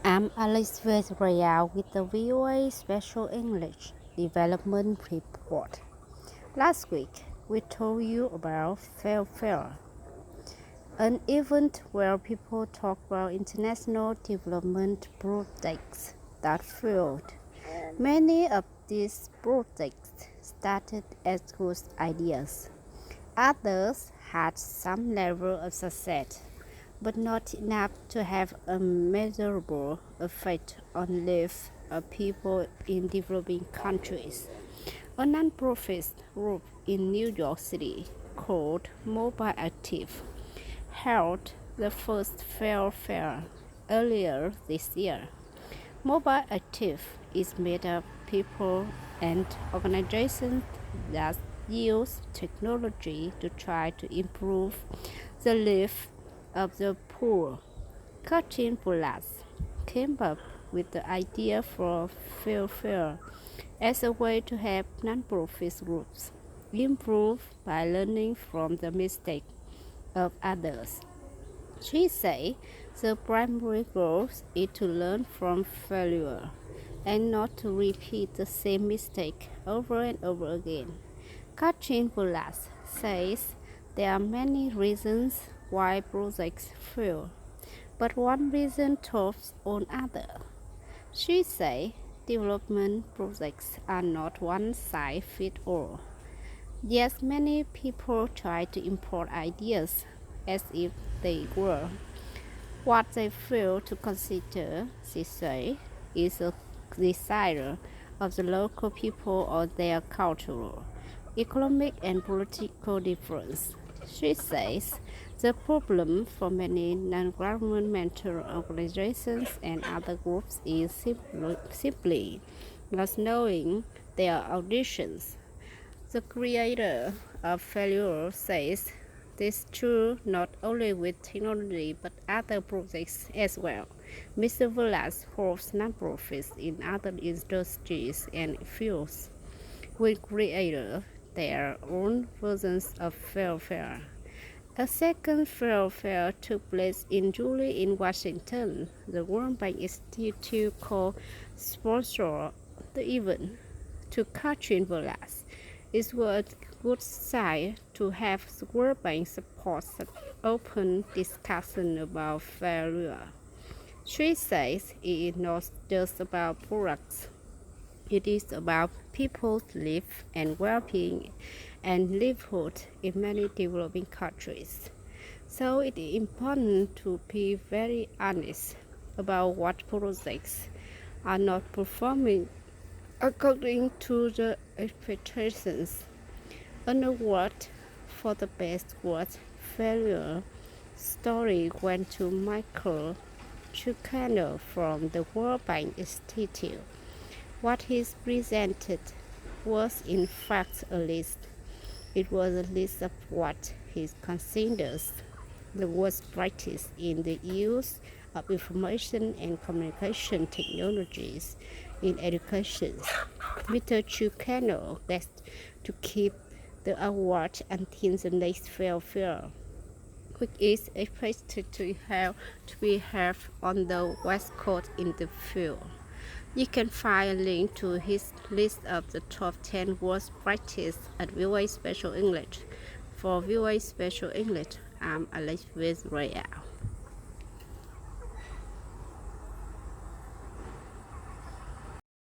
I'm Elizabeth Royale with the VOA Special English Development Report. Last week, we told you about Fair, an event where people talk about international development projects that failed. Many of these projects started as good ideas. Others had some level of success, but not enough to have a measurable effect on lives of people in developing countries. A non-profit group in New York City called Mobile Active held the first Fair earlier this year. Mobile Active is made of people and organizations that use technology to try to improve the life of the poor. Katin Bulas came up with the idea for Fair as a way to help non-profit groups improve by learning from the mistakes of others. She said the primary goal is to learn from failure and not to repeat the same mistake over and over again. Katrin Bulas says there are many reasons why projects fail, but one reason tops on other. She says development projects are not one size fits all. Yes, many people try to import ideas as if they were. What they fail to consider, she says, is the desire of the local people or their cultural, economic, and political difference. She says the problem for many non-governmental organizations and other groups is simply not knowing their auditions. The creator of Failure says this is true not only with technology but other projects as well. Mr. Villas hopes non-profits in other industries and fields will create their own versions of Fair. A second Fair took place in July in Washington. The World Bank Institute co-sponsored the event. To Katrin Villas, it was a good sign to have the World Bank support such open discussion about failure. She says it is not just about products. It is about people's life and well-being and livelihood in many developing countries. So it is important to be very honest about what projects are not performing according to the expectations. An award for the best word failure story went to Michael Chicano from the World Bank Institute. What he presented was in fact a list. It was a list of what he considers the worst practice in the use of information and communication technologies in education. Mr. Chicano asked to keep the award until the next Fair, which is expected to be held on the West Coast in the fall. You can find a link to his list of the top 10 worst practices at VOA Special English. For VOA Special English, I'm Elizabeth Royale.